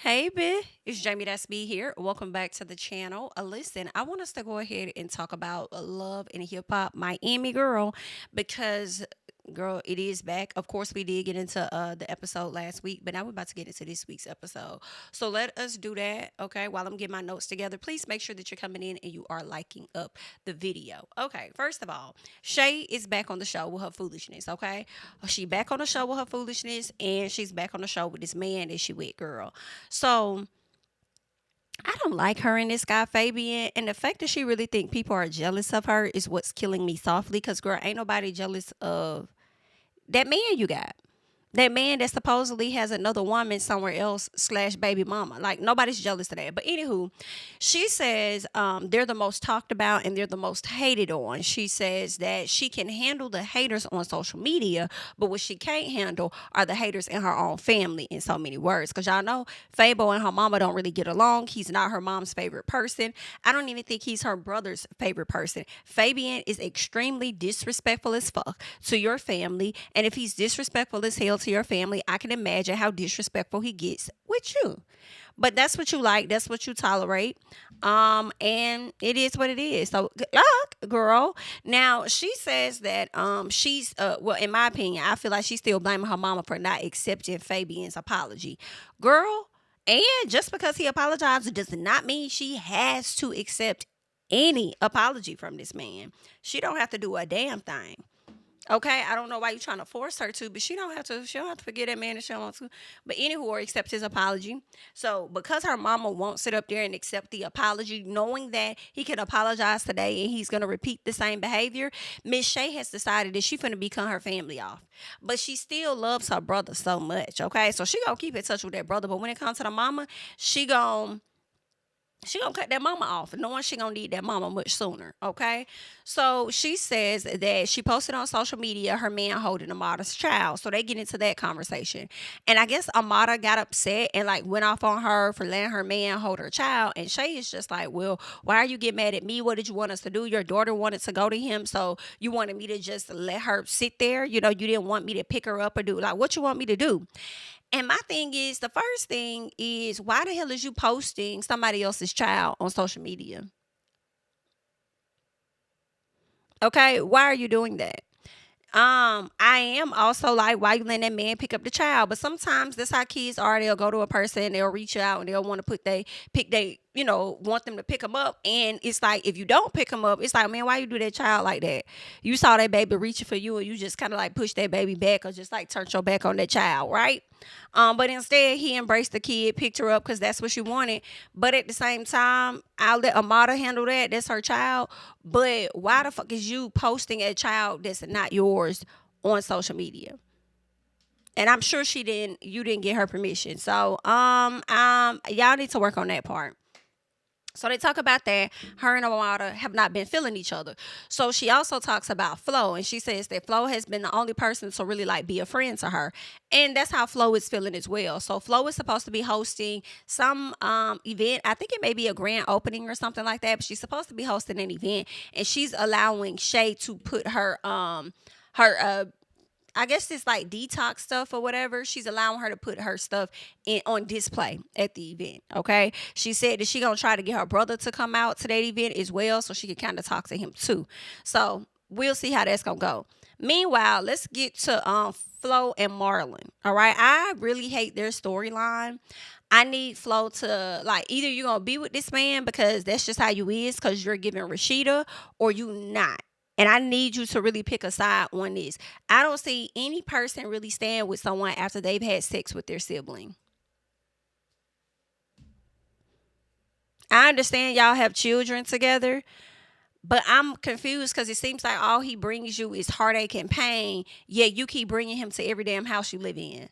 Hey, B, it's JamiThatsMe here. Welcome back to the channel. Listen, I want us to go ahead and talk about love and hip hop, Miami girl, because girl, it is back. Of course, we did get into the episode last week, but now we're about to get into this week's episode. So let us do that, okay? While I'm getting my notes together, please make sure that you're coming in and you are liking up the video. Okay, first of all, Shay is back on the show with her foolishness, okay? She back on the show with her foolishness, and she's back on the show with this man that she with, girl. So I don't like her and this guy Fabian, and the fact that she really think people are jealous of her is what's killing me softly. Cause girl, ain't nobody jealous of that man you got. That man that supposedly has another woman somewhere else slash baby mama. Like nobody's jealous of that. But anywho, she says they're the most talked about and they're the most hated on. She says that she can handle the haters on social media, but what she can't handle are the haters in her own family, in so many words. Because y'all know Fabo and her mama don't really get along. He's not her mom's favorite person. I don't even think he's her brother's favorite person. Fabian is extremely disrespectful as fuck to your family. And if he's disrespectful as hell to your family, I can imagine how disrespectful he gets with you. But that's what you like. That's what you tolerate. And it is what it is. So good luck, girl. Now she says that she's well, in my opinion, I feel like she's still blaming her mama for not accepting Fabian's apology. Girl, and just because he apologized does not mean she has to accept any apology from this man. She don't have to do a damn thing. Okay, I don't know why you're trying to force her to, but she don't have to. She don't have to forget that man if she don't want to. But anywho, or accept his apology. So because her mama won't sit up there and accept the apology, knowing that he can apologize today and he's gonna repeat the same behavior, Miss Shay has decided that she's gonna become her family off. But she still loves her brother so much. Okay, so she gonna keep in touch with that brother. But when it comes to the mama, she gonna cut that mama off, knowing she gonna need that mama much sooner. Okay, so she says that she posted on social media her man holding Amada's child. So they get into that conversation, and I guess Amada got upset and like went off on her for letting her man hold her child. And Shay is just like, well, why are you getting mad at me? What did you want us to do? Your daughter wanted to go to him, so you wanted me to just let her sit there. You didn't want me to pick her up or do like what you want me to do. And my thing is, the first thing is, why the hell is you posting somebody else's child on social media? Okay, why are you doing that? I am also like, why you letting that man pick up the child? But sometimes that's how kids are. They'll go to a person, they'll reach out, and they'll want to pick they, want them to pick them up. And it's like, if you don't pick them up, it's like, man, why you do that child like that? You saw that baby reaching for you, and you just kind of like push that baby back, or just like turned your back on that child, right? But instead, he embraced the kid, picked her up because that's what she wanted. But at the same time, I'll let Amada handle that. That's her child. But why the fuck is you posting a child that's not yours on social media? And I'm sure you didn't get her permission. So y'all need to work on that part. So they talk about that her and Amada have not been feeling each other. So she also talks about Flo, and she says that Flo has been the only person to really like be a friend to her, and that's how Flo is feeling as well. So Flo is supposed to be hosting some event. I think it may be a grand opening or something like that. But she's supposed to be hosting an event, and she's allowing Shay to put her I guess it's like detox stuff or whatever. She's allowing her to put her stuff in on display at the event. Okay. She said that she gonna try to get her brother to come out to that event as well, so she can kind of talk to him too. So we'll see how that's gonna go. Meanwhile, let's get to Flo and Marlon. All right. I really hate their storyline. I need Flo to like either you're gonna be with this man because that's just how you is because you're giving Rashida, or you not. And I need you to really pick a side on this. I don't see any person really staying with someone after they've had sex with their sibling. I understand y'all have children together, but I'm confused because it seems like all he brings you is heartache and pain, yet you keep bringing him to every damn house you live in.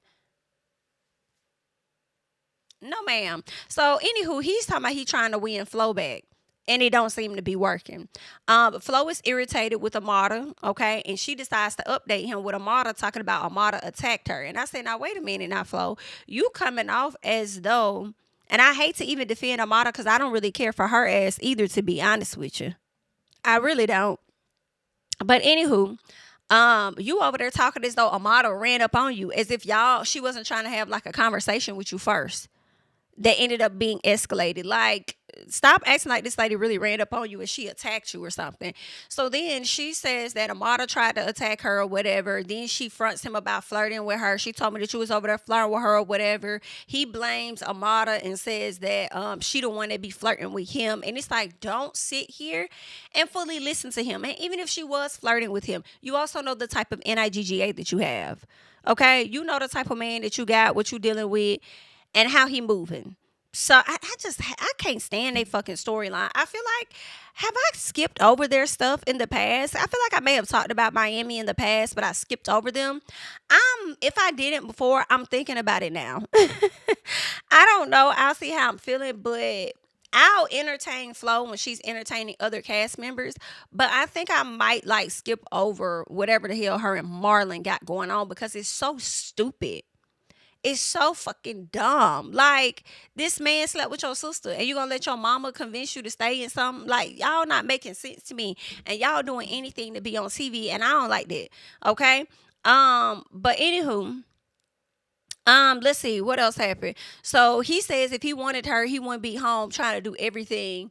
No, ma'am. So, anywho, he's talking about he trying to win Flo back. And it don't seem to be working. Flo is irritated with Amada, okay, and she decides to update him with Amada talking about Amada attacked her. And I said, now wait a minute, now Flo, you coming off as though, and I hate to even defend Amada because I don't really care for her ass either, to be honest with you. I really don't. But anywho, you over there talking as though Amada ran up on you, as if she wasn't trying to have like a conversation with you first. that ended up being escalated. Like, stop acting like this lady really ran up on you and she attacked you or something. So then she says that Amada tried to attack her or whatever. Then she fronts him about flirting with her. She told me that you was over there flirting with her or whatever. He blames Amada and says that she the one that be flirting with him. And it's like, don't sit here and fully listen to him. And even if she was flirting with him, you also know the type of NIGGA that you have. Okay, you know the type of man that you got, what you dealing with, and how he moving. So I can't stand they fucking storyline. I feel like, have I skipped over their stuff in the past? I feel like I may have talked about Miami in the past, but I skipped over them. If I didn't before, I'm thinking about it now. I don't know. I'll see how I'm feeling, but I'll entertain Flo when she's entertaining other cast members. But I think I might like skip over whatever the hell her and Marlon got going on because it's so stupid. It's so fucking dumb. Like, this man slept with your sister and you gonna let your mama convince you to stay in something? Like, y'all not making sense to me. And y'all doing anything to be on TV, and I don't like that. Okay? But anywho, let's see what else happened. So he says if he wanted her, he wouldn't be home trying to do everything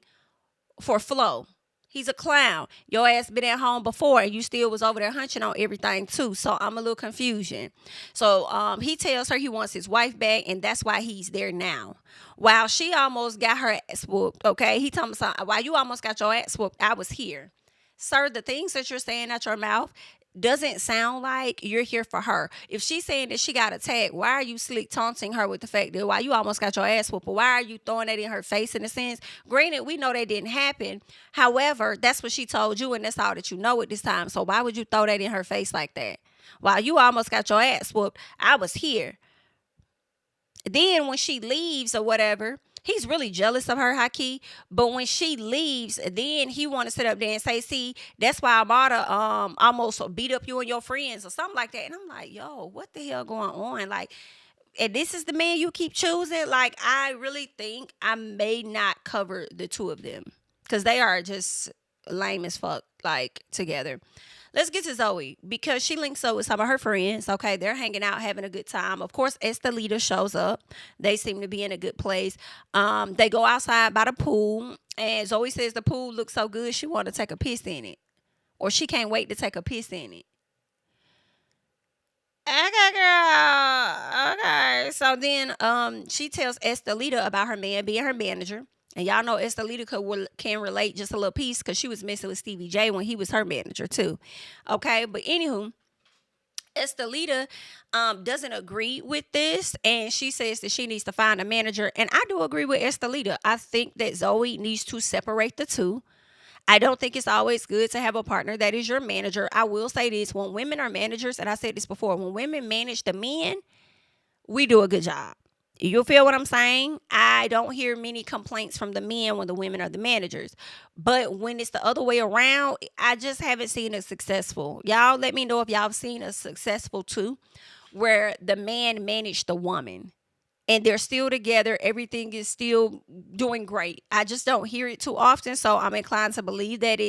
for Flo. He's a clown. Your ass been at home before and you still was over there hunching on everything too. So I'm a little confusion. So he tells her he wants his wife back and that's why he's there now. While she almost got her ass whooped, okay? He told me something. While you almost got your ass whooped, I was here. Sir, the things that you're saying out your mouth doesn't sound like you're here for her. If she's saying that she got attacked, why are you slick taunting her with the fact that why you almost got your ass whooped? Why are you throwing that in her face in a sense? Granted, we know that didn't happen. However, that's what she told you, and that's all that you know at this time. So why would you throw that in her face like that? While you almost got your ass whooped, I was here. Then when she leaves or whatever, he's really jealous of her, Haki. But when she leaves, then he want to sit up there and say, see, that's why Amada almost beat up you and your friends or something like that. And I'm like, yo, what the hell going on? Like, and this is the man you keep choosing? Like, I really think I may not cover the two of them because they are just lame as fuck, like, together. Let's get to Zoe because she links up with some of her friends. Okay, they're hanging out, having a good time. Of course, Estelita shows up. They seem to be in a good place. They go outside by the pool, and Zoe says the pool looks so good she want to take a piss in it, or she can't wait to take a piss in it. Okay, girl. Okay. So then she tells Estelita about her man being her manager. And y'all know Estelita can relate just a little piece because she was messing with Stevie J when he was her manager too. Okay, but anywho, Estelita doesn't agree with this, and she says that she needs to find a manager. And I do agree with Estelita. I think that Zoe needs to separate the two. I don't think it's always good to have a partner that is your manager. I will say this: when women are managers, and I said this before, when women manage the men, we do a good job. You feel what I'm saying? I don't hear many complaints from the men when the women are the managers. But when it's the other way around, I just haven't seen it successful. Y'all let me know if y'all have seen a successful too, where the man managed the woman and they're still together. Everything is still doing great. I just don't hear it too often. So I'm inclined to believe that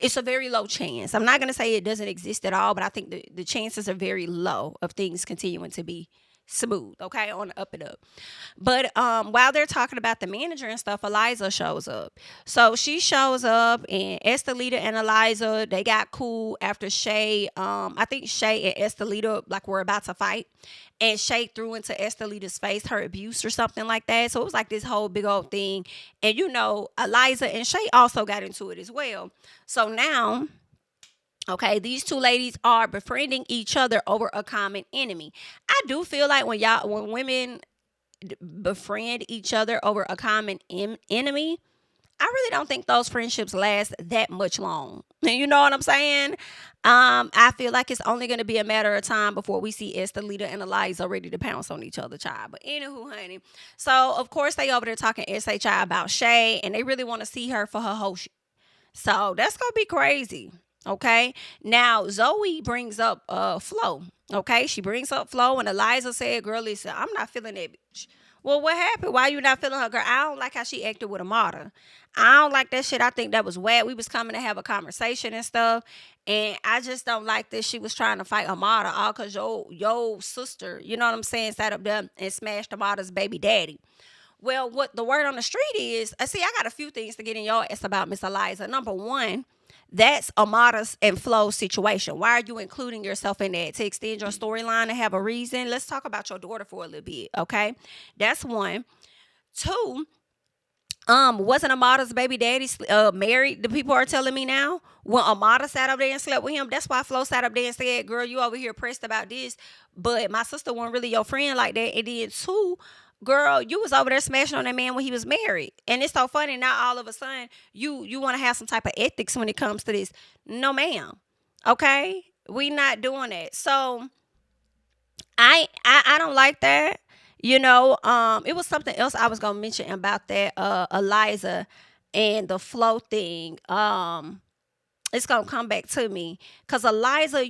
it's a very low chance. I'm not going to say it doesn't exist at all, but I think the chances are very low of things continuing to be smooth, okay, on the up and up. But while they're talking about the manager and stuff, Eliza shows up. So she shows up, and Estelita and Eliza, they got cool after Shay. I think Shay and Estelita like were about to fight, and Shay threw into Estelita's face her abuse or something like that. So it was like this whole big old thing. And you know, Eliza and Shay also got into it as well. So now, okay, these two ladies are befriending each other over a common enemy. I do feel like when women befriend each other over a common enemy, I really don't think those friendships last that much long. You know what I'm saying? I feel like it's only going to be a matter of time before we see Estelita and Eliza ready to pounce on each other, child. But anywho, honey. So, of course, they over there talking SHI about Shay, and they really want to see her for her whole shit. So, that's going to be crazy. Okay. Now Zoe brings up Flo. Okay. She brings up Flo, and Eliza said, girl, listen, I'm not feeling that bitch. Well, what happened? Why you not feeling her, girl? I don't like how she acted with Amada. I don't like that shit. I think that was whack. We was coming to have a conversation and stuff. And I just don't like that she was trying to fight Amada all because your sister, you know what I'm saying, sat up there and smashed Amada's baby daddy. Well, what the word on the street is, I see, I got a few things to get in your ass about Miss Eliza. Number one, that's a modest and flow situation. Why are you including yourself in that? To extend your storyline and have a reason? Let's talk about your daughter for a little bit, okay? That's one. Two, wasn't Amada's baby daddy married? The people are telling me now. When Amada sat up there and slept with him, that's why Flo sat up there and said, "Girl, you over here pressed about this, but my sister wasn't really your friend like that." And then two, girl, you was over there smashing on that man when he was married, and it's so funny. Now all of a sudden, you want to have some type of ethics when it comes to this? No, ma'am. Okay, we not doing that. So I don't like that. It was something else I was gonna mention about that Eliza and the flow thing. It's gonna come back to me because Eliza,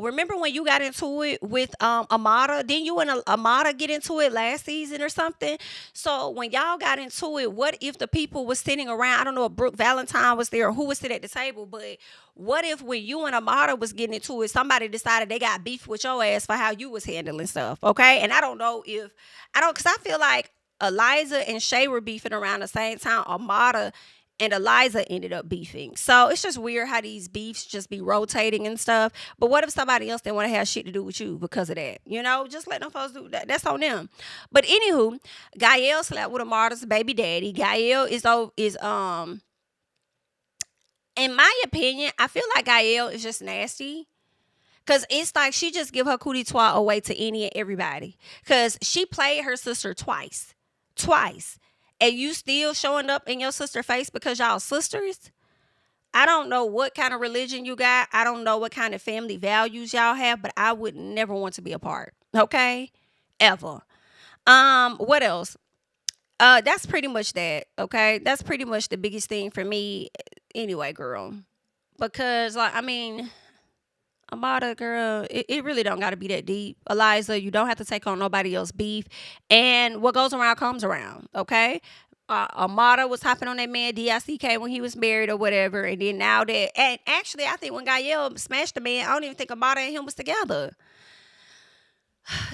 remember when you got into it with Amada? Didn't you and Amada get into it last season or something? So when y'all got into it, what if the people was sitting around? I don't know if Brooke Valentine was there or who was sitting at the table, but what if when you and Amada was getting into it, somebody decided they got beef with your ass for how you was handling stuff? Okay, and I don't know if because I feel like Eliza and Shay were beefing around the same time Amada and Eliza ended up beefing. So it's just weird how these beefs just be rotating and stuff. But what if somebody else didn't want to have shit to do with you because of that? Just let them folks do that. That's on them. But anywho, Gael slept with Amada's baby daddy. Gael is in my opinion, I feel like Gael is just nasty. Cause it's like she just give her cootie twat away to any and everybody. Cause she played her sister twice. Twice. And you still showing up in your sister's face because y'all sisters? I don't know what kind of religion you got. I don't know what kind of family values y'all have, but I would never want to be a part. Okay? Ever. What else? That's pretty much that. Okay? That's pretty much the biggest thing for me anyway, girl. Because Amada, girl, it really don't got to be that deep. Eliza, you don't have to take on nobody else's beef. And what goes around comes around, okay? Amada was hopping on that man DICK when he was married or whatever. And then now that, and actually, I think when Gael smashed the man, I don't even think Amada and him was together.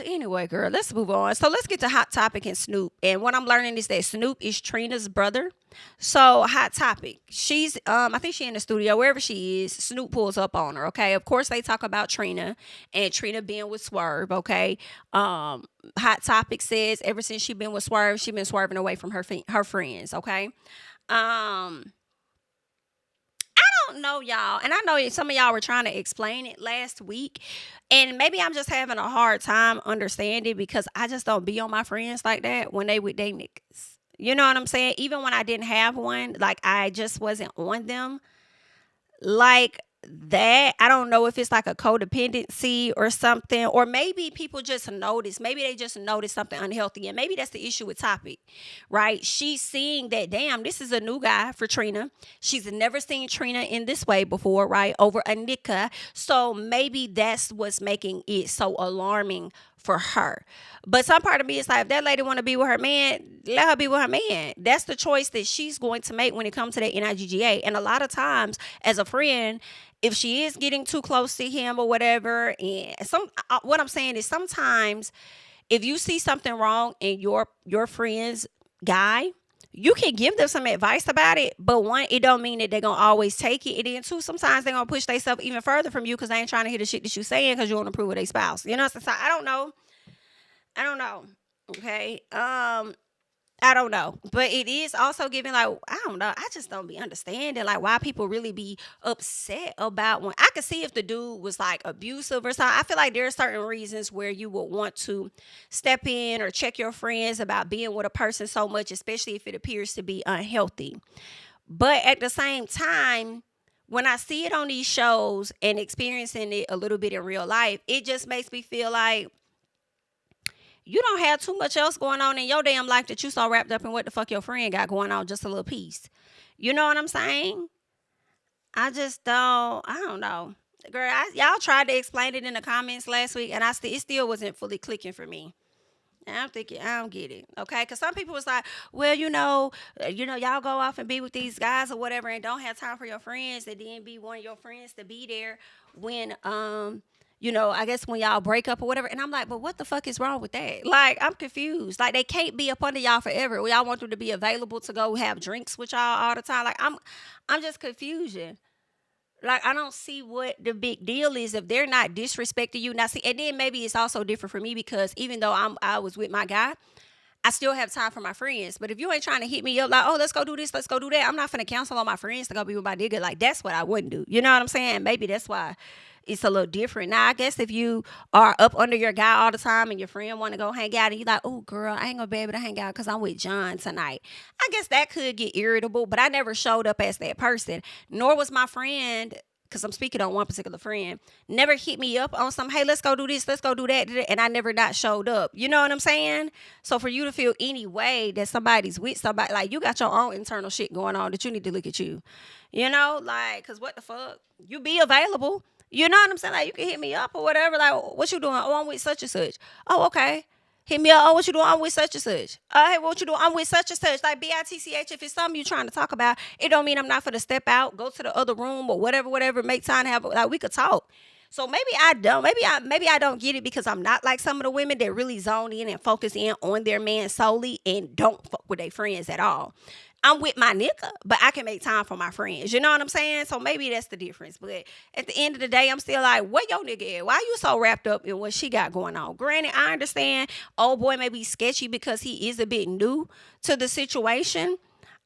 Anyway, girl, let's move on. So let's get to Hot Topic and Snoop. And what I'm learning is that Snoop is Trina's brother. So Hot Topic, she's I think she's in the studio, wherever she is. Snoop pulls up on her. Okay, of course they talk about Trina and Trina being with Swerve. Okay, Hot Topic says ever since she been with Swerve, she been swerving away from her friends. Okay, don't know, y'all, and I know some of y'all were trying to explain it last week, and maybe I'm just having a hard time understanding because I just don't be on my friends like that when they with they niggas. You know what I'm saying? Even when I didn't have one, like I just wasn't on them like that. I don't know if it's like a codependency or something, or maybe people just notice. Maybe they just notice something unhealthy, and maybe that's the issue with Topic, right? She's seeing that, damn, this is a new guy for Trina. She's never seen Trina in this way before, right? Over a Nika. So maybe that's what's making it so alarming for her. But some part of me is like, if that lady want to be with her man, let her be with her man. That's the choice that she's going to make when it comes to that NIGGA. And a lot of times, as a friend, if she is getting too close to him or whatever, and what I'm saying is sometimes if you see something wrong in your friend's guy, you can give them some advice about it, but one, it don't mean that they're gonna always take it. And then two, sometimes they're gonna push themselves even further from you because they ain't trying to hear the shit that you saying because you want to prove with their spouse. You know, so I don't know. I don't know. Okay. I don't know. But it is also giving like, I don't know. I just don't be understanding like why people really be upset about when I could see if the dude was like abusive or something. I feel like there are certain reasons where you would want to step in or check your friends about being with a person so much, especially if it appears to be unhealthy. But at the same time, when I see it on these shows and experiencing it a little bit in real life, it just makes me feel like you don't have too much else going on in your damn life that you so wrapped up in what the fuck your friend got going on, just a little piece. You know what I'm saying? I don't know. Girl, y'all tried to explain it in the comments last week, and it still wasn't fully clicking for me. And I'm thinking, I don't get it, okay? Because some people was like, well, y'all go off and be with these guys or whatever and don't have time for your friends, and then be one of your friends to be there when I guess when y'all break up or whatever. And I'm like, but what the fuck is wrong with that? Like, I'm confused. Like, they can't be up under y'all forever. Y'all want them to be available to go have drinks with y'all all the time. Like, I'm just confusion. Like, I don't see what the big deal is if they're not disrespecting you. Now, see, and then maybe it's also different for me because even though I was with my guy, I still have time for my friends. But if you ain't trying to hit me up like, oh, let's go do this, let's go do that, I'm not finna cancel on my friends to go be with my nigga. Like, that's what I wouldn't do. You know what I'm saying? Maybe that's why it's a little different. Now, I guess if you are up under your guy all the time and your friend want to go hang out and you like, oh, girl, I ain't gonna be able to hang out because I'm with John tonight. I guess that could get irritable, but I never showed up as that person. Nor was my friend, because I'm speaking on one particular friend, never hit me up on some, hey, let's go do this, let's go do that, and I never not showed up. You know what I'm saying? So for you to feel any way that somebody's with somebody, like, you got your own internal shit going on that you need to look at you. Like, because what the fuck? You be available. You know what I'm saying? Like, you can hit me up or whatever. Like, what you doing? Oh, I'm with such and such. Oh, okay. Hit me up. Oh, what you doing? I'm with such and such. Hey, what you doing? I'm with such and such. Like, BITCH, if it's something you're trying to talk about, it don't mean I'm not for to step out, go to the other room or whatever, make time to have, like, we could talk. So maybe I don't. Maybe I don't get it because I'm not like some of the women that really zone in and focus in on their man solely and don't fuck with their friends at all. I'm with my nigga, but I can make time for my friends. You know what I'm saying? So maybe that's the difference. But at the end of the day, I'm still like, what your nigga at? Why you so wrapped up in what she got going on? Granted, I understand old boy may be sketchy because he is a bit new to the situation.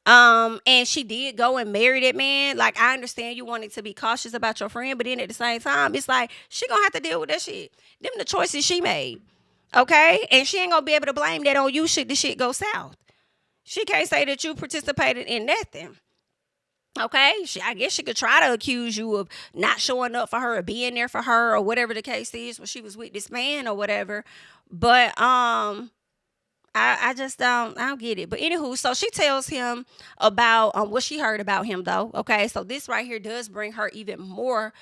And she did go and marry that man. Like, I understand you wanted to be cautious about your friend, but then at the same time, it's like she gonna have to deal with that shit. Them the choices she made. Okay? And she ain't gonna be able to blame that on you should the shit go south. She can't say that you participated in nothing. Okay, I guess she could try to accuse you of not showing up for her or being there for her or whatever the case is when she was with this man or whatever. But I just I don't get it. But anywho, so she tells him about what she heard about him though. Okay, so this right here does bring her even more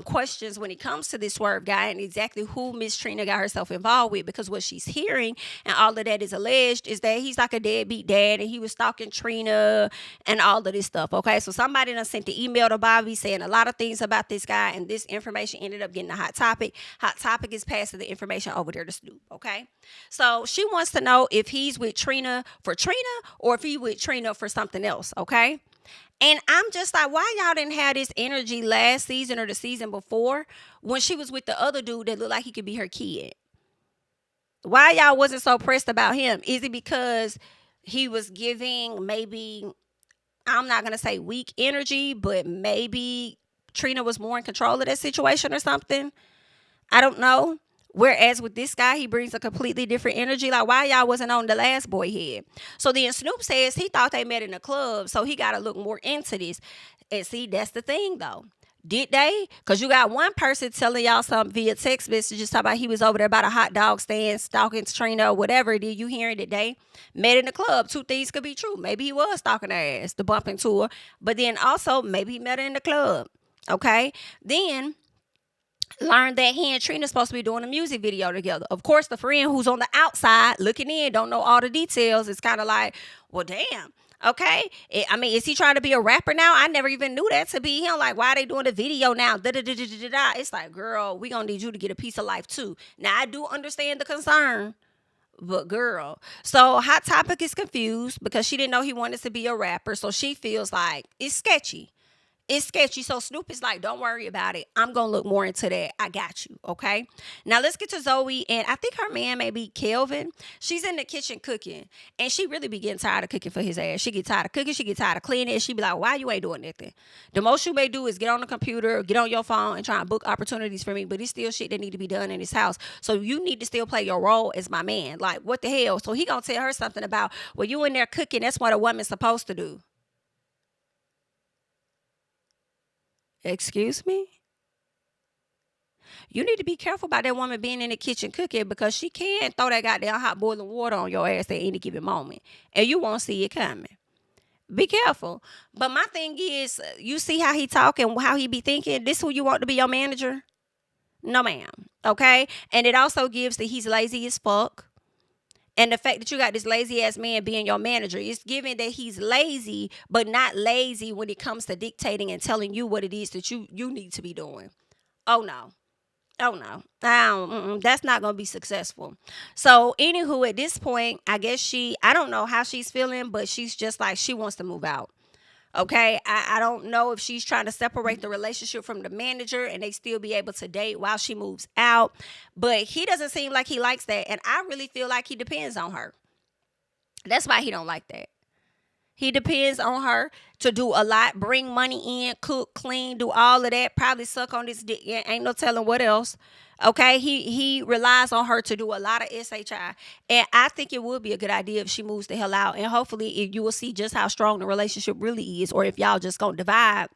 questions when it comes to this Swerve guy and exactly who Miss Trina got herself involved with, because what she's hearing and all of that is alleged is that he's like a deadbeat dad and he was stalking Trina and all of this stuff. Okay, so somebody done sent the email to Bobby saying a lot of things about this guy, and this information ended up getting a hot topic. Hot topic is passing the information over there to Snoop. Okay, so she wants to know if he's with Trina for Trina or if he's with Trina for something else. Okay. And I'm just like, why y'all didn't have this energy last season or the season before when she was with the other dude that looked like he could be her kid? Why y'all wasn't so pressed about him? Is it because he was giving maybe, I'm not going to say weak energy, but maybe Trina was more in control of that situation or something? I don't know. Whereas with this guy, he brings a completely different energy. Like, why y'all wasn't on the last boy head? So then Snoop says he thought they met in a club, so he got to look more into this. And see, that's the thing, though. Did they? Because you got one person telling y'all something via text messages talking about he was over there by the hot dog stand, stalking Trina or whatever. Did you hearing that they met in the club? Two things could be true. Maybe he was stalking her ass, the bumping tour. But then also, maybe he met her in the club. Okay? Then learned that he and Trina supposed to be doing a music video together. Of course, the friend who's on the outside looking in, don't know all the details. It's kind of like, well, damn. Okay. I mean, is he trying to be a rapper now? I never even knew that to be him. Like, why are they doing the video now? Da-da-da-da-da-da. It's like, girl, we gonna need you to get a piece of life too. Now, I do understand the concern, but girl. So Hot Topic is confused because she didn't know he wanted to be a rapper. So she feels like it's sketchy. It's sketchy. So Snoop is like, don't worry about it. I'm going to look more into that. I got you. Okay. Now let's get to Zoe. And I think her man may be Kelvin. She's in the kitchen cooking. And she really be getting tired of cooking for his ass. She get tired of cooking. She get tired of cleaning. And she be like, why you ain't doing nothing? The most you may do is get on the computer, get on your phone and try and book opportunities for me. But it's still shit that need to be done in his house. So you need to still play your role as my man. Like, what the hell? So he going to tell her something about, well, you in there cooking. That's what a woman's supposed to do. Excuse me? You need to be careful about that woman being in the kitchen cooking because she can throw that goddamn hot boiling water on your ass at any given moment. And you won't see it coming. Be careful. But my thing is, you see how he talk and how he be thinking? This who you want to be your manager? No, ma'am. Okay? And it also gives that he's lazy as fuck. And the fact that you got this lazy ass man being your manager, it's giving that he's lazy, but not lazy when it comes to dictating and telling you what it is that you need to be doing. Oh no. Oh no, that's not gonna be successful. So, anywho, at this point, I guess I don't know how she's feeling, but she's just like she wants to move out. Okay, I don't know if she's trying to separate the relationship from the manager and they still be able to date while she moves out. But he doesn't seem like he likes that, and I really feel like he depends on her. That's why he don't like that. He depends on her to do a lot, bring money in, cook, clean, do all of that. Probably suck on this dick. Yeah, ain't no telling what else. Okay, he relies on her to do a lot of SHI, and I think it would be a good idea if she moves the hell out. And hopefully, if you will see just how strong the relationship really is, or if y'all just gonna divide.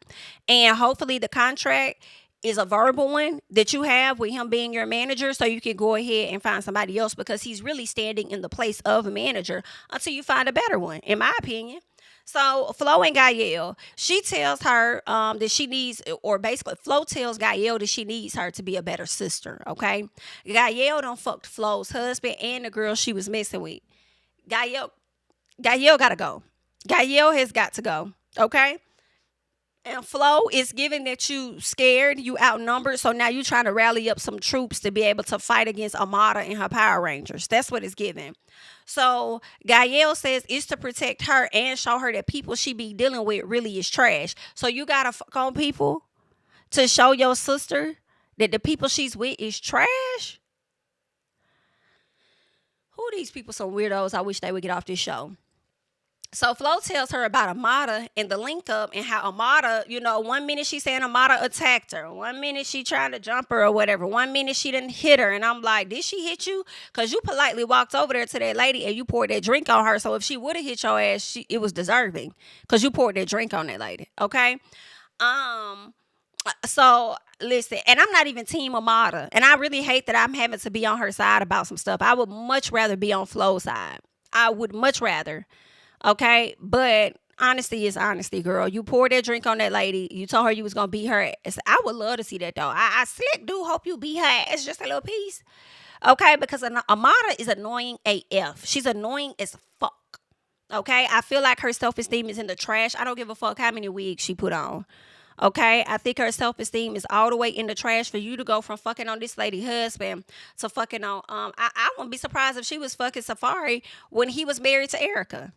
And hopefully, the contract is a verbal one that you have with him being your manager, so you can go ahead and find somebody else because he's really standing in the place of a manager until you find a better one, in my opinion. So Flo and Gael, she tells her that she needs, or basically Flo tells Gael that she needs her to be a better sister. Okay, Gael done fucked Flo's husband and the girl she was messing with. Gael, Gael gotta go. Gael has got to go. Okay. And Flo is giving that you scared, you outnumbered, so now you trying to rally up some troops to be able to fight against Amada and her Power Rangers. That's what it's giving. So Gael says it's to protect her and show her that people she be dealing with really is trash. So you gotta fuck on people to show your sister that the people she's with is trash. Who are these people some weirdos? I wish they would get off this show. So Flo tells her about Amada and the link up and how Amada, 1 minute she's saying Amada attacked her. 1 minute she trying to jump her or whatever. 1 minute she didn't hit her. And I'm like, did she hit you? Because you politely walked over there to that lady and you poured that drink on her. So if she would have hit your ass, it was deserving. Because you poured that drink on that lady. Okay? So listen, and I'm not even team Amada. And I really hate that I'm having to be on her side about some stuff. I would much rather be on Flo's side. I would much rather. Okay, but honesty is honesty, girl. You poured that drink on that lady. You told her you was gonna beat her ass. I would love to see that though. I slick do hope you beat her ass just a little piece. Okay, because Amada is annoying AF. She's annoying as fuck. Okay, I feel like her self-esteem is in the trash. I don't give a fuck how many wigs she put on. Okay, I think her self-esteem is all the way in the trash for you to go from fucking on this lady husband to fucking on. I wouldn't be surprised if she was fucking Safari when he was married to Erica.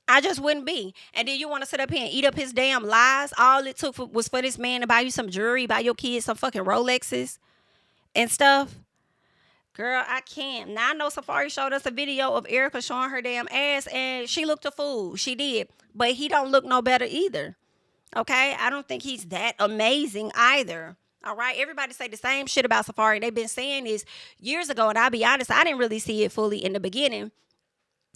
I just wouldn't be. And then you want to sit up here and eat up his damn lies. All it took was for this man to buy you some jewelry, buy your kids some fucking Rolexes and stuff. Girl, I can't. Now I know Safari showed us a video of Erica showing her damn ass and she looked a fool. She did. But he don't look no better either. Okay? I don't think he's that amazing either. All right, everybody say the same shit about Safari. They've been saying this years ago, and I'll be honest, I didn't really see it fully in the beginning.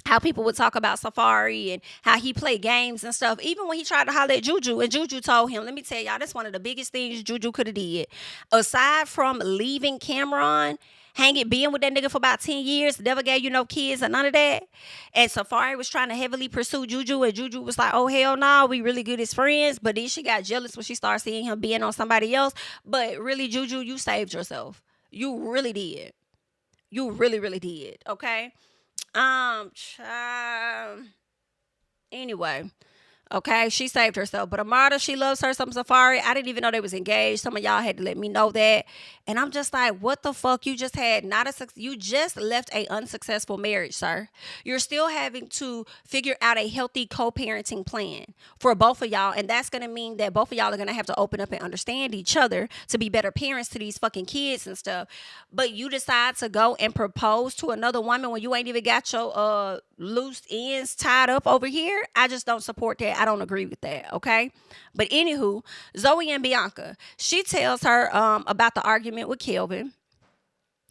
How people would talk about Safari and how he played games and stuff. Even when he tried to holler at Juju, and Juju told him, let me tell y'all, that's one of the biggest things Juju could have did. Aside from leaving Cameron, being with that nigga for about 10 years, never gave you no kids or none of that. And Safari was trying to heavily pursue Juju, and Juju was like, oh, hell no, we really good as friends. But then she got jealous when she started seeing him being on somebody else. But really, Juju, you saved yourself. You really did. You really, really did. Okay? Child. Anyway, okay, she saved herself. But Amada, she loves her some Safari. I didn't even know they was engaged. Some of y'all had to let me know that. And I'm just like, what the fuck? You just had you just left a unsuccessful marriage, sir. You're still having to figure out a healthy co-parenting plan for both of y'all. And that's going to mean that both of y'all are going to have to open up and understand each other to be better parents to these fucking kids and stuff. But you decide to go and propose to another woman when you ain't even got your loose ends tied up over here. I just don't support that. I don't agree with that. Okay. But anywho, Zoe and Bianca, she tells her about the argument with Kelvin.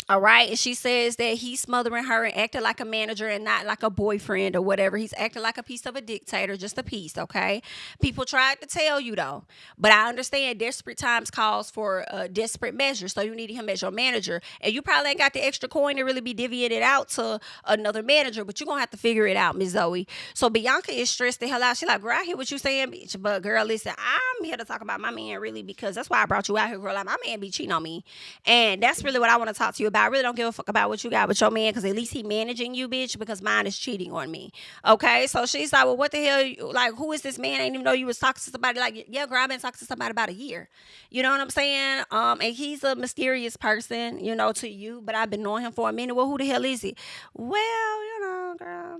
All right. And she says that he's smothering her and acting like a manager and not like a boyfriend or whatever. He's acting like a piece of a dictator, just a piece. Okay. People tried to tell you though, but I understand desperate times calls for desperate measures. So you need him as your manager, and you probably ain't got the extra coin to really be divvying it out to another manager, but you're going to have to figure it out, Miss Zoe. So Bianca is stressed the hell out. She's like, girl, I hear what you saying, bitch. But girl, listen, I'm here to talk about my man really because that's why I brought you out here, girl. Like, my man be cheating on me. And that's really what I want to talk to you about. I really don't give a fuck about what you got with your man because at least he managing you, bitch, because mine is cheating on me. Okay, so she's like, well, what the hell? Like, who is this man? I didn't even know you was talking to somebody. Like, yeah, girl, I've been talking to somebody about a year. You know what I'm saying? And he's a mysterious person, to you, but I've been knowing him for a minute. Well, who the hell is he? Well, girl.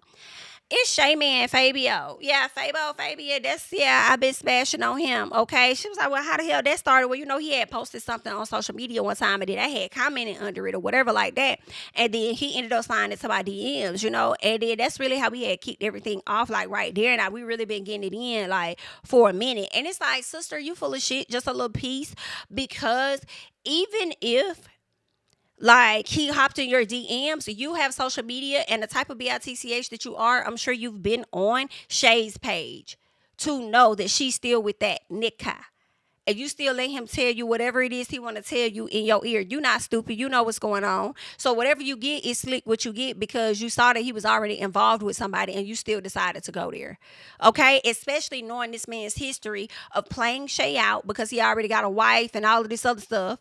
It's Shay Man Fabio. Yeah, Fabio. I've been smashing on him. Okay. She was like, well, how the hell that started? Well, he had posted something on social media one time and then I had commented under it or whatever like that. And then he ended up sliding into my DMs. And then that's really how we had kicked everything off, like right there. And we really been getting it in like for a minute. And it's like, sister, you full of shit, just a little piece. Because even if like he hopped in your DMs, you have social media, and the type of bitch that you are, I'm sure you've been on Shay's page to know that she's still with that nigga. And you still let him tell you whatever it is he want to tell you in your ear. You not stupid. You know what's going on. So whatever you get is slick what you get because you saw that he was already involved with somebody and you still decided to go there. Okay? Especially knowing this man's history of playing Shay out because he already got a wife and all of this other stuff.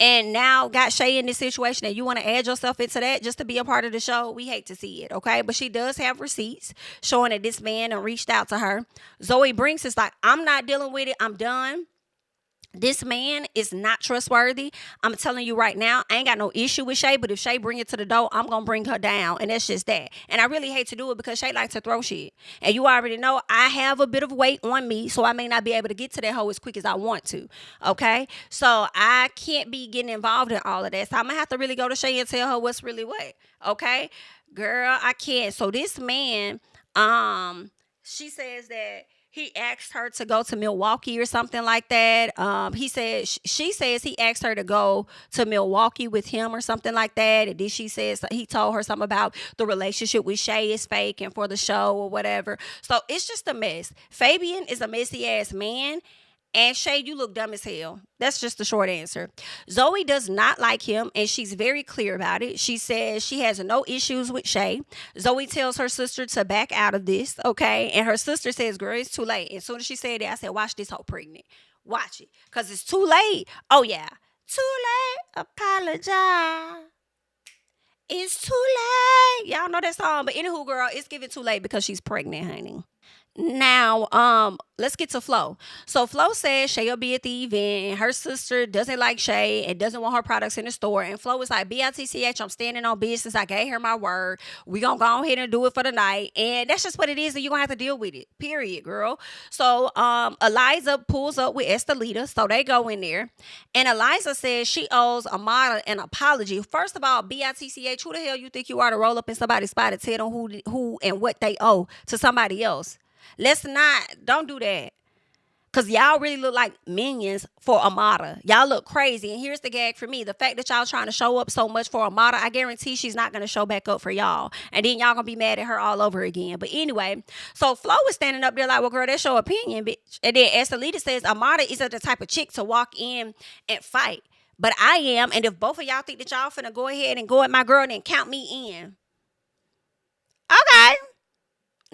And now got Shay in this situation and you want to add yourself into that just to be a part of the show, we hate to see it, okay? But she does have receipts showing that this man reached out to her. Zoe Brinks is like, I'm not dealing with it. I'm done. This man is not trustworthy. I'm telling you right now, I ain't got no issue with Shay, but if Shay bring it to the door, I'm going to bring her down. And that's just that. And I really hate to do it because Shay likes to throw shit. And you already know I have a bit of weight on me, so I may not be able to get to that hoe as quick as I want to. Okay? So I can't be getting involved in all of that. So I'm going to have to really go to Shay and tell her what's really what. Okay? Girl, I can't. So this man, she says that he asked her to go to Milwaukee or something like that. She says he asked her to go to Milwaukee with him or something like that. And then she says he told her something about the relationship with Shay is fake and for the show or whatever. So it's just a mess. Fabian is a messy ass man. And Shay, you look dumb as hell. That's just the short answer. Zoe does not like him, and she's very clear about it. She says she has no issues with Shay. Zoe tells her sister to back out of this, okay? And her sister says, girl, it's too late. As soon as she said that, I said, watch this hoe pregnant. Watch it, because it's too late. Oh, yeah. Too late, apologize. It's too late. Y'all know that song. But anywho, girl, it's giving too late because she's pregnant, honey. Now, let's get to Flo. So Flo says Shay will be at the event. Her sister doesn't like Shay and doesn't want her products in the store. And Flo was like, BITCH, I'm standing on business. I gave her my word. We gonna go ahead and do it for the night. And that's just what it is, and you're gonna have to deal with it. Period, girl. So Eliza pulls up with Estelita. So they go in there. And Eliza says she owes Amada an apology. First of all, BITCH, who the hell you think you are to roll up in somebody's spot and tell them who and what they owe to somebody else? Don't do that. Because y'all really look like minions for Amada. Y'all look crazy. And here's the gag for me. The fact that y'all trying to show up so much for Amada, I guarantee she's not going to show back up for y'all. And then y'all going to be mad at her all over again. But anyway, so Flo was standing up there like, well, girl, that's your opinion, bitch. And then Estelita says, Amada isn't the type of chick to walk in and fight. But I am. And if both of y'all think that y'all finna go ahead and go at my girl, then count me in. Okay.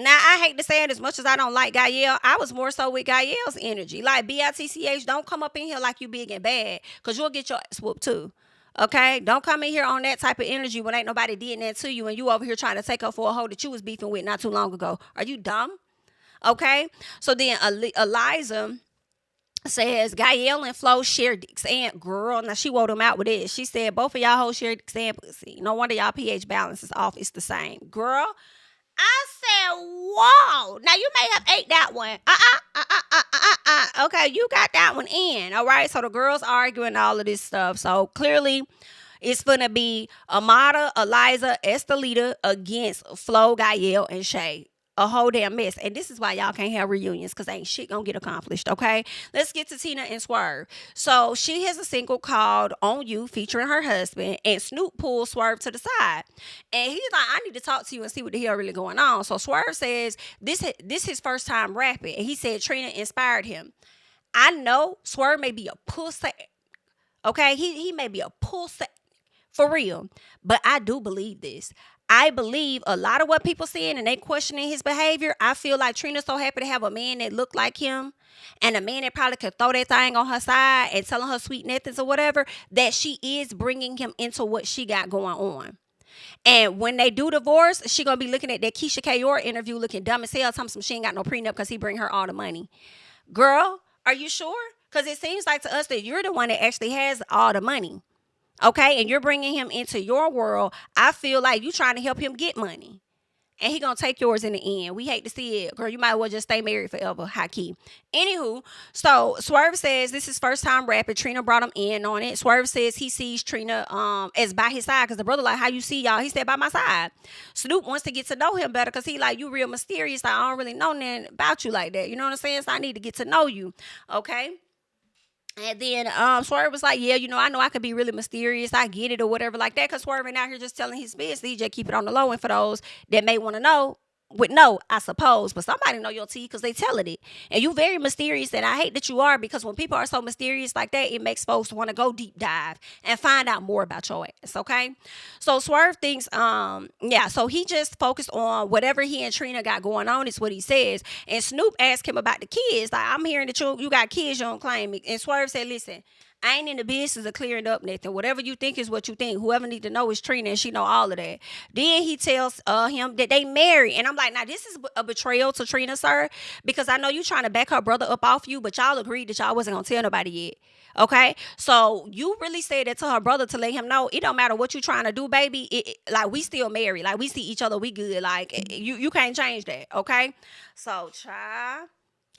Now, I hate to say it as much as I don't like Gael. I was more so with Gael's energy. Like, BITCH, don't come up in here like you big and bad, because you'll get your ass whooped too. Okay? Don't come in here on that type of energy when ain't nobody did that to you and you over here trying to take up for a hoe that you was beefing with not too long ago. Are you dumb? Okay? So then Eliza says Gael and Flo share dicks and girl. Now she wrote them out with this. She said both of y'all hoes share dicks and pussy. No wonder y'all pH balance is off. It's the same. Girl, I said, whoa. Now, you may have ate that one. Okay, you got that one in. All right, so the girls arguing all of this stuff. So, clearly, it's going to be Amada, Eliza, Estelita against Flo, Gael, and Shay. A whole damn mess. And this is why y'all can't have reunions, because ain't shit gonna get accomplished, okay? Let's get to Trina and Swerve. So she has a single called On You featuring her husband, and Snoop pulls Swerve to the side. And he's like, I need to talk to you and see what the hell really going on. So Swerve says this his first time rapping, and he said Trina inspired him. I know Swerve may be a pussy, okay? He may be a pussy for real, but I do believe this. I believe a lot of what people saying and they questioning his behavior. I feel like Trina's so happy to have a man that looked like him and a man that probably could throw that thing on her side and telling her sweet nothings or whatever, that she is bringing him into what she got going on. And when they do divorce, she gonna be looking at that Keisha Kayor interview looking dumb as hell, telling some she ain't got no prenup because he bring her all the money. Girl, are you sure? Because it seems like to us that you're the one that actually has all the money. Okay, and you're bringing him into your world. I feel like you trying to help him get money. And he gonna take yours in the end. We hate to see it. Girl, you might as well just stay married forever. High key. Anywho, so Swerve says this is first time rapping. Trina brought him in on it. Swerve says he sees Trina as by his side. Because the brother like, how you see y'all? He said, by my side. Snoop wants to get to know him better. Because he like, you real mysterious. I don't really know nothing about you like that. You know what I'm saying? So I need to get to know you. Okay? And then Swerve was like, yeah, I know I could be really mysterious. I get it or whatever like that. Because Swerve ain't out here just telling his business. He just keep it on the low. And for those that may want to know, I suppose. But somebody know your tea because they telling it. And you very mysterious. And I hate that you are, because when people are so mysterious like that, it makes folks want to go deep dive and find out more about your ass. Okay? So Swerve thinks, so he just focused on whatever he and Trina got going on is what he says. And Snoop asked him about the kids. Like, I'm hearing that you got kids, you don't claim it. And Swerve said, listen, I ain't in the business of clearing up nothing. Whatever you think is what you think. Whoever need to know is Trina, and she know all of that. Then he tells him that they married. And I'm like, now this is a betrayal to Trina, sir. Because I know you trying to back her brother up off you, but y'all agreed that y'all wasn't going to tell nobody yet. Okay? So you really said that to her brother to let him know it don't matter what you trying to do, baby. Like, we still married. Like, we see each other. We good. Like, you can't change that. Okay? So, child.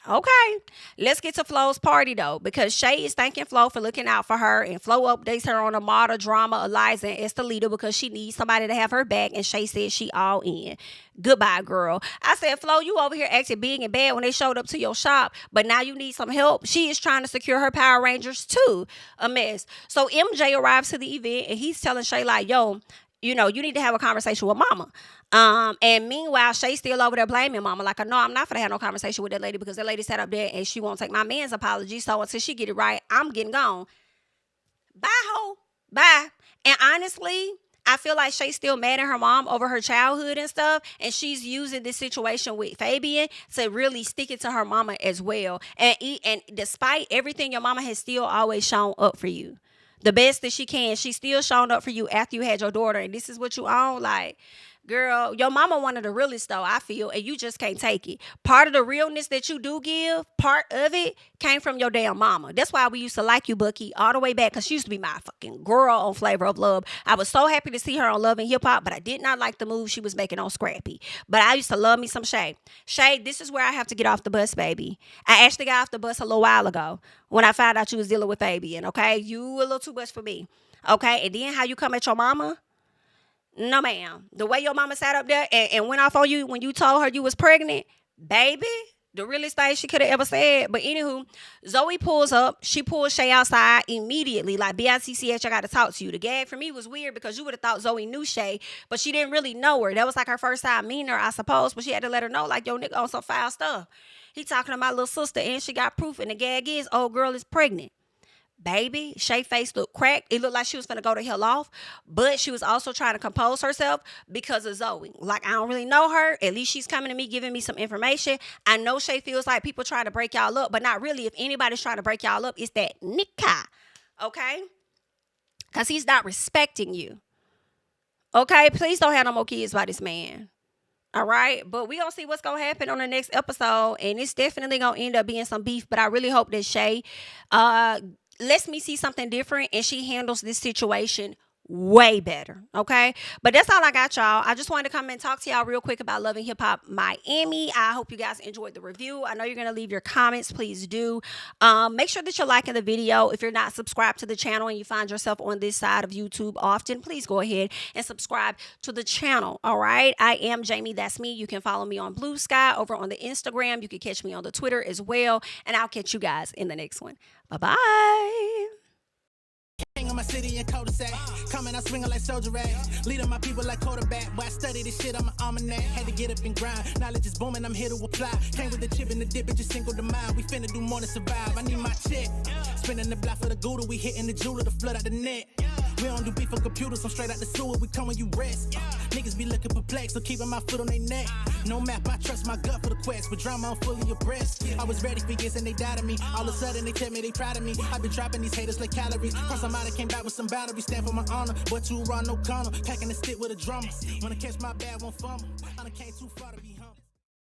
Okay, let's get to Flo's party though, because Shay is thanking Flo for looking out for her, and Flo updates her on the model drama Eliza and Estelita because she needs somebody to have her back, and Shay says she all in. Goodbye, girl. I said, Flo, you over here acting big and bad when they showed up to your shop, but now you need some help. She is trying to secure her Power Rangers too. A mess. So MJ arrives to the event and he's telling Shay like, yo, you need to have a conversation with mama. And meanwhile, Shay's still over there blaming mama. Like, no, I'm not gonna have no conversation with that lady because that lady sat up there and she won't take my man's apology. So until she get it right, I'm getting gone. Bye, ho. Bye. And honestly, I feel like Shay's still mad at her mom over her childhood and stuff. And she's using this situation with Fabian to really stick it to her mama as well. And despite everything, your mama has still always shown up for you. The best that she can. She's still showing up for you after you had your daughter. And this is what you own. Like, girl, your mama one of the realest though, I feel, and you just can't take it. Part of the realness that you do give, part of it came from your damn mama. That's why we used to like you, Bucky, all the way back, because she used to be my fucking girl on Flavor of Love. I was so happy to see her on Love and Hip Hop, but I did not like the move she was making on Scrappy. But I used to love me some Shay. Shay, this is where I have to get off the bus, baby. I actually got off the bus a little while ago when I found out you was dealing with Fabian, okay? You a little too much for me, okay? And then how you come at your mama? No, ma'am. The way your mama sat up there and went off on you when you told her you was pregnant, baby, the realest thing she could have ever said. But anywho, Zoe pulls up. She pulls Shay outside immediately. Like, BICCH, I got to talk to you. The gag for me was weird because you would have thought Zoe knew Shay, but she didn't really know her. That was like her first time meeting her, I suppose. But she had to let her know, like, yo, nigga on some foul stuff. He talking to my little sister and she got proof. And the gag is, old girl is pregnant. Baby, Shay face looked cracked. It looked like she was finna go to hell off, but she was also trying to compose herself because of Zoe. Like, I don't really know her. At least she's coming to me, giving me some information. I know Shay feels like people trying to break y'all up, but not really. If anybody's trying to break y'all up, it's that Nika, okay? Because he's not respecting you, okay? Please don't have no more kids by this man. All right, but we gonna see what's gonna happen on the next episode, and it's definitely gonna end up being some beef. But I really hope that Shay lets me see something different and she handles this situation way better, okay? But that's all I got, y'all. I just wanted to come and talk to y'all real quick about Love and Hip Hop Miami. I hope you guys enjoyed the review. I know you're going to leave your comments. Please do. Make sure that you're liking the video. If you're not subscribed to the channel and you find yourself on this side of YouTube often, please go ahead and subscribe to the channel, all right? I am JamiThatsMe. You can follow me on Blue Sky over on the Instagram. You can catch me on the Twitter as well, and I'll catch you guys in the next one. Bye-bye. King of my city and cul-de-sac. Coming out swinging like soldier rag. Leading my people like quarterback. Boy, I study this shit, I'm an almanac. Had to get up and grind. Knowledge is booming, I'm here to apply. Came with the chip and the dip, it just single the mind. We finna do more than survive. I need my check. Spinning the block for the gouda, we hitting the jeweler to flood out the net. We don't do beef for computers, I'm straight out the sewer, we come when you rest. Niggas be looking perplexed, so keeping my foot on their neck. No map, I trust my gut for the quest. With drama, I'm fully abreast. I was ready for years and they doubted me. All of a sudden they tell me they proud of me. I been dropping these haters like calories. Cross them out, I came back with some batteries. Stand for my honor, but too raw, no corner. Packing the stick with a drummer. Wanna catch my bad, won't fumble. I done came too far to be